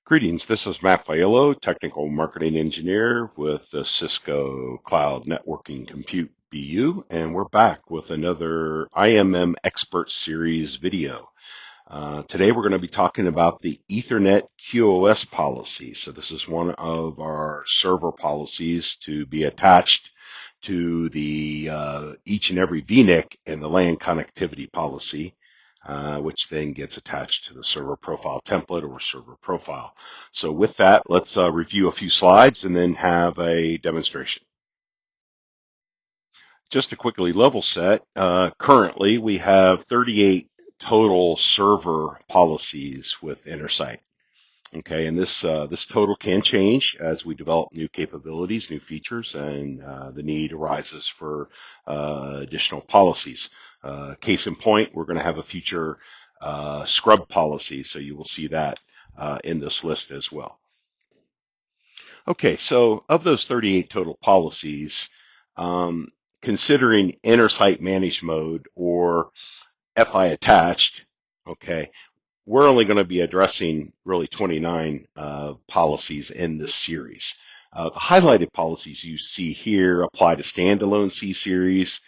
Greetings, this is Matt Faiello, Technical Marketing Engineer with the Cisco Cloud Networking Compute BU, and we're back with another IMM Expert Series video. Today we're going to be talking about the Ethernet QoS policy. So this is one of our server policies to be attached to the each and every VNIC in the LAN connectivity policy. Which then gets attached to the server profile template or server profile. So with that, let's review a few slides and then have a demonstration. Just to quickly level set, currently we have 38 total server policies with Intersight. Okay, and this total can change as we develop new capabilities, new features, and the need arises for additional policies. Case in point, we're going to have a future scrub policy, so you will see that in this list as well. Okay, so of those 38 total policies, considering Intersight Managed Mode or FI attached, okay, we're only going to be addressing really 29 policies in this series. The highlighted policies you see here apply to standalone C-series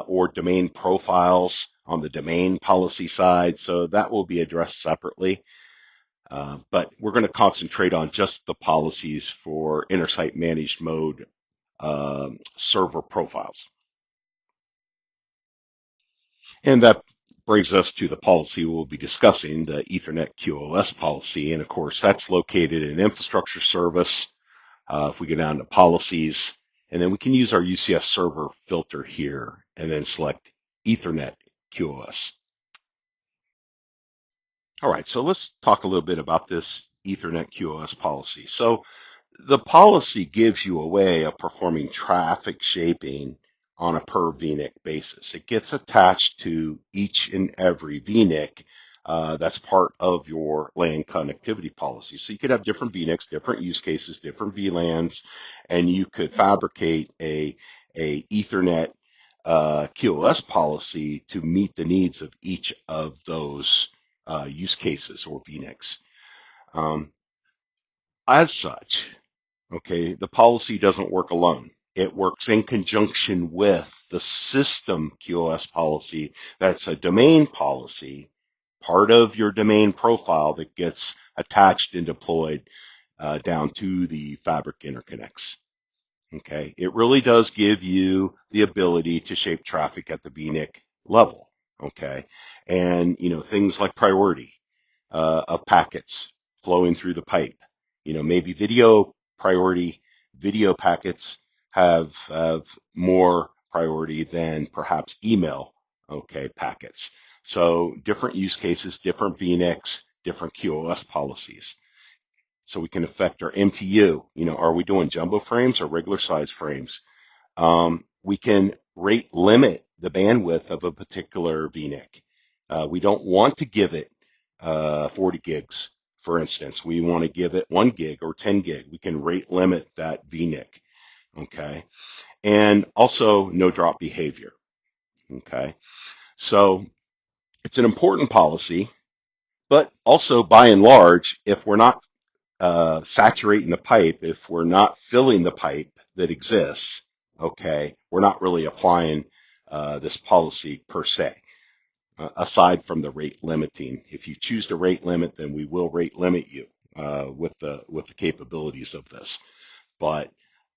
or domain profiles on the domain policy side, so that will be addressed separately. But we're going to concentrate on just the policies for Intersight Managed Mode server profiles. And that brings us to the policy we'll be discussing, the Ethernet QoS policy. And of course, that's located in infrastructure service. If we go down to policies, and then we can use our UCS server filter here and then select Ethernet QoS. All right, so let's talk a little bit about this Ethernet QoS policy. So the policy gives you a way of performing traffic shaping on a per VNIC basis. It gets attached to each and every VNIC that's part of your LAN connectivity policy. So you could have different VNICs, different use cases, different VLANs, and you could fabricate a Ethernet QoS policy to meet the needs of each of those use cases or VNICs. As such, okay, the policy doesn't work alone. It works in conjunction with the system QoS policy. That's a domain policy, part of your domain profile that gets attached and deployed down to the fabric interconnects. Okay, it really does give you the ability to shape traffic at the VNIC level. Okay, and things like priority of packets flowing through the pipe. Maybe video priority, video packets have more priority than perhaps email, okay, packets. So different use cases, different VNICs, different QoS policies. So we can affect our MTU. Are we doing jumbo frames or regular size frames? We can rate limit the bandwidth of a particular VNIC. We don't want to give it 40 gigs. For instance, we want to give it 1 gig or 10 gig. We can rate limit that VNIC, okay? And also no drop behavior, okay? So it's an important policy, but also by and large, if we're not saturating the pipe, if we're not filling the pipe that exists, okay, we're not really applying this policy per se. Aside from the rate limiting. If you choose to rate limit, then we will rate limit you with the capabilities of this. But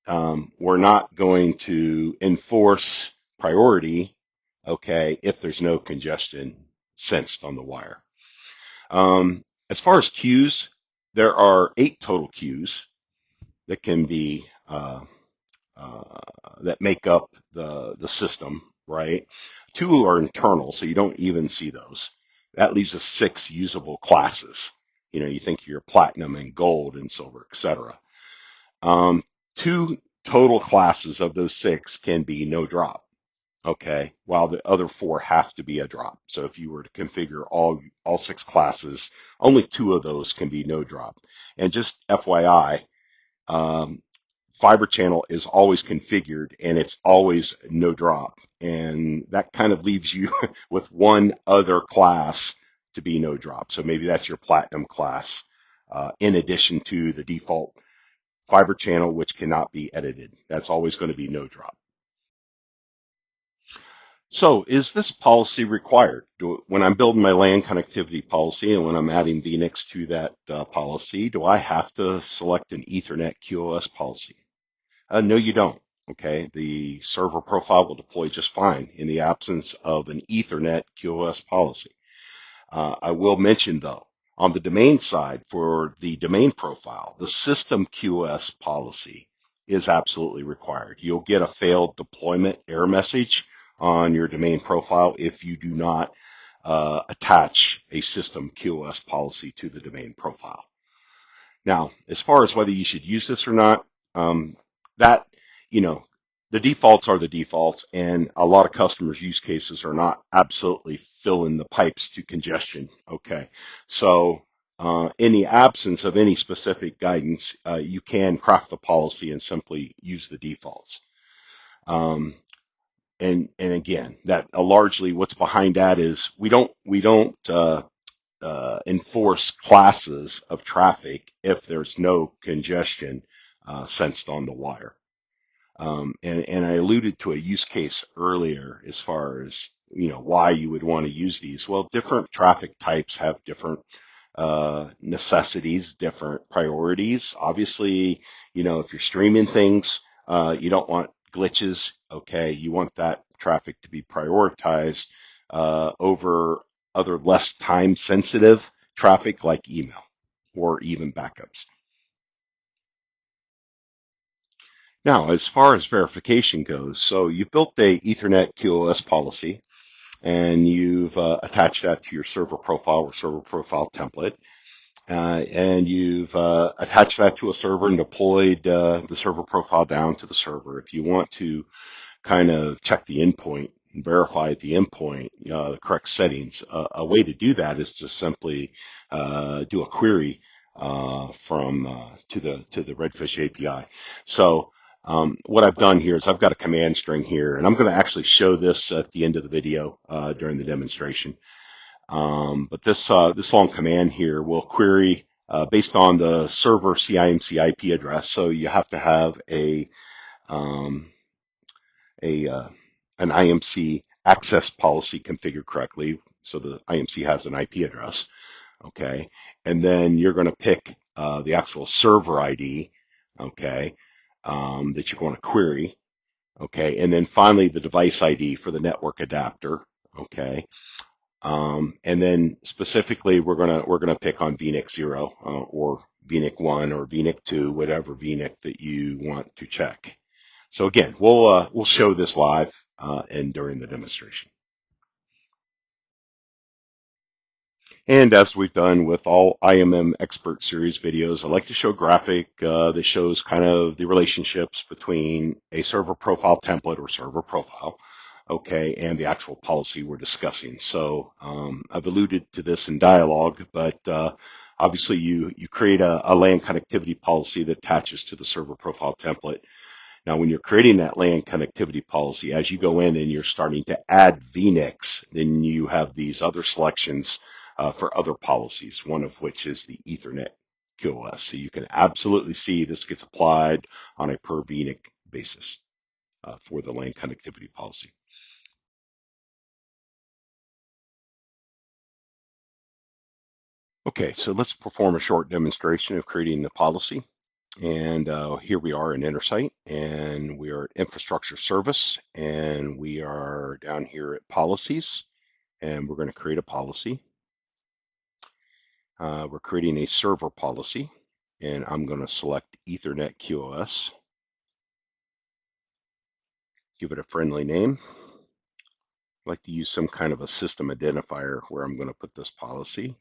we're not going to enforce priority, okay, if there's no congestion sensed on the wire. As far as queues, there are 8 total queues that can be that make up the system, right? 2 are internal, so you don't even see those. That leaves us 6 usable classes. You think you're platinum and gold and silver, etc. 2 total classes of those 6 can be no drop, okay, while the other 4 have to be a drop. So if you were to configure all 6 classes, only 2 of those can be no drop. And just FYI, Fiber channel is always configured and it's always no drop. And that kind of leaves you with one other class to be no drop. So maybe that's your platinum class in addition to the default fiber channel, which cannot be edited. That's always going to be no drop. So is this policy required? When I'm building my LAN connectivity policy and when I'm adding VNIX to that policy, do I have to select an Ethernet QoS policy? No, you don't. Okay, the server profile will deploy just fine in the absence of an Ethernet QoS policy. I will mention though, on the domain side for the domain profile, the system QoS policy is absolutely required. You'll get a failed deployment error message on your domain profile if you do not attach a system QoS policy to the domain profile. Now, as far as whether you should use this or not, that, you know, the defaults are the defaults, and a lot of customers' use cases are not absolutely filling the pipes to congestion. Okay, so in the absence of any specific guidance, you can craft the policy and simply use the defaults. And again, that largely what's behind that is we don't enforce classes of traffic if there's no congestion sensed on the wire. And I alluded to a use case earlier as far as why you would want to use these. Well, different traffic types have different necessities, different priorities. Obviously, if you're streaming things, you don't want glitches. Okay, you want that traffic to be prioritized over other less time sensitive traffic like email or even backups. Now, as far as verification goes, so you've built a Ethernet QoS policy and you've attached that to your server profile or server profile template. And you've attached that to a server and deployed the server profile down to the server. If you want to kind of check the endpoint and verify at the endpoint the correct settings, a way to do that is to simply do a query to the Redfish API. So what I've done here is I've got a command string here, and I'm going to actually show this at the end of the video during the demonstration. But this long command here will query based on the server CIMC IP address. So you have to have an IMC access policy configured correctly. So the IMC has an IP address, okay? And then you're going to pick the actual server ID, okay, that you're going to query, okay? And then finally the device ID for the network adapter, okay? And then specifically, we're gonna pick on VNIC 0 or VNIC 1 or VNIC 2, whatever VNIC that you want to check. So again, we'll show this live and during the demonstration. And as we've done with all IMM Expert Series videos, I like to show a graphic that shows kind of the relationships between a server profile template or server profile, okay, and the actual policy we're discussing. So I've alluded to this in dialogue, but obviously you create a LAN connectivity policy that attaches to the server profile template. Now, when you're creating that LAN connectivity policy, as you go in and you're starting to add VNICs, then you have these other selections for other policies, one of which is the Ethernet QoS. So you can absolutely see this gets applied on a per VNIC basis for the LAN connectivity policy. Okay, so let's perform a short demonstration of creating the policy. And here we are in Intersight, and we are at Infrastructure Service, and we are down here at Policies, and we're going to create a policy. We're creating a server policy, and I'm going to select Ethernet QoS, give it a friendly name. I'd like to use some kind of a system identifier where I'm going to put this policy.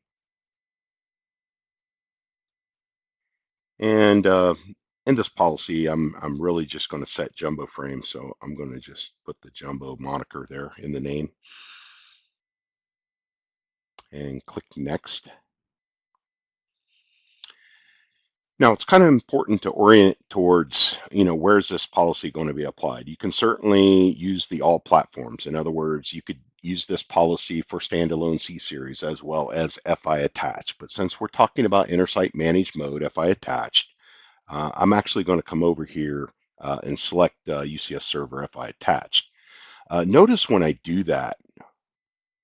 And in this policy, I'm really just going to set jumbo frame, so I'm going to just put the jumbo moniker there in the name and click next. Now it's kind of important to orient towards, where's this policy going to be applied? You can certainly use the all platforms. In other words, you could, use this policy for standalone C series as well as FI attached. But since we're talking about Intersight Managed Mode, FI attached, I'm actually going to come over here and select UCS Server FI attached. Notice when I do that,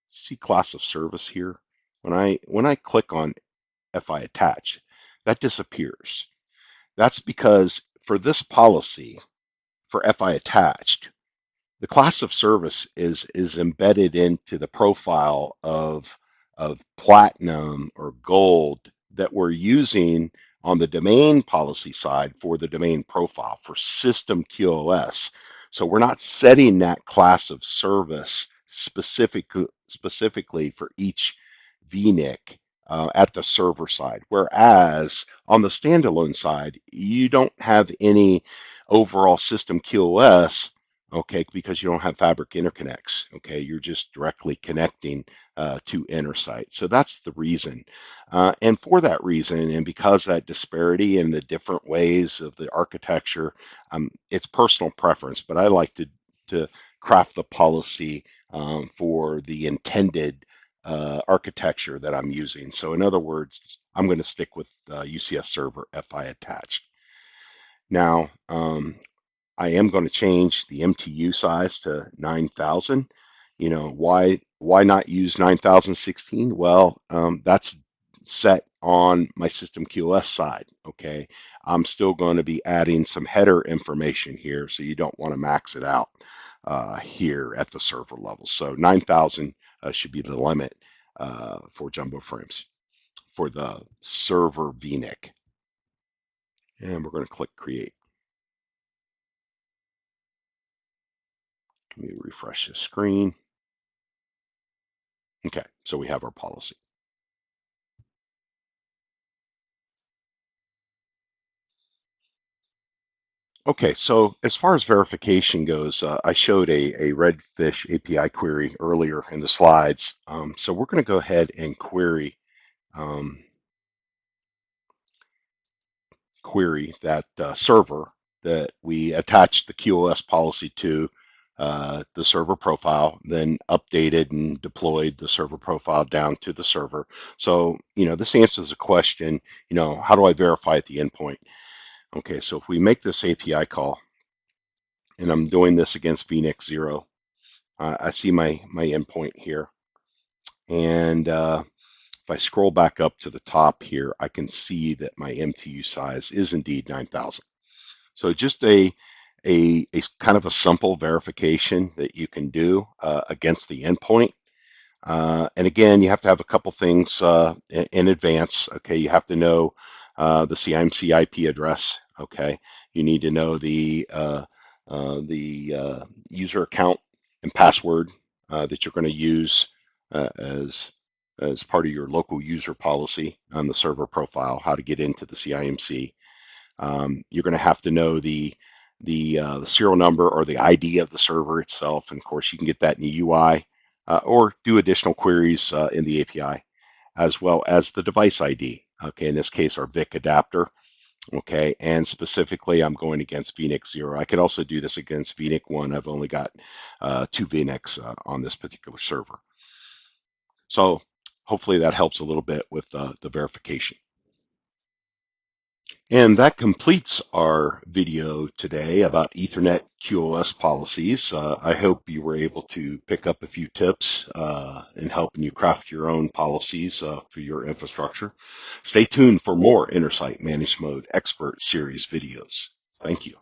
see class of service here. When I click on FI attached, that disappears. That's because for this policy, for FI attached, the class of service is embedded into the profile of platinum or gold that we're using on the domain policy side for the domain profile for system QoS. So we're not setting that class of service specifically for each VNIC at the server side. Whereas on the standalone side, you don't have any overall system QoS, okay, because you don't have fabric interconnects, okay? You're just directly connecting to Intersight. So that's the reason. And for that reason, and because that disparity in the different ways of the architecture, it's personal preference, but I like to craft the policy for the intended architecture that I'm using. So in other words, I'm going to stick with UCS Server FI attached. Now, I am going to change the MTU size to 9,000. You know, why not use 9,016? Well, that's set on my system QoS side. Okay, I'm still going to be adding some header information here, so you don't want to max it out here at the server level. So 9,000 should be the limit for jumbo frames for the server VNIC. And we're going to click create. Let me refresh the screen. Okay, so we have our policy. Okay, so as far as verification goes, I showed a Redfish API query earlier in the slides. So we're going to go ahead and query that server that we attached the QoS policy to the server profile, then updated and deployed the server profile down to the server. So, you know, this answers the question, you know, how do I verify at the endpoint? Okay, so if we make this API call, and I'm doing this against VNIC 0, I see my endpoint here. And if I scroll back up to the top here, I can see that my MTU size is indeed 9,000. So just a kind of a simple verification that you can do against the endpoint. And again, you have to have a couple things in advance. Okay, you have to know the CIMC IP address. Okay, you need to know the user account and password that you're going to use as part of your local user policy on the server profile, how to get into the CIMC. You're going to have to know the serial number or the ID of the server itself. And of course, you can get that in the UI or do additional queries in the API, as well as the device ID. Okay, in this case, our VIC adapter. Okay, and specifically, I'm going against VNIC 0. I could also do this against VNIC 1. I've only got 2 VNICs on this particular server. So hopefully that helps a little bit with the verification. And that completes our video today about Ethernet QoS policies. I hope you were able to pick up a few tips in helping you craft your own policies for your infrastructure. Stay tuned for more Intersight Managed Mode Expert Series videos. Thank you.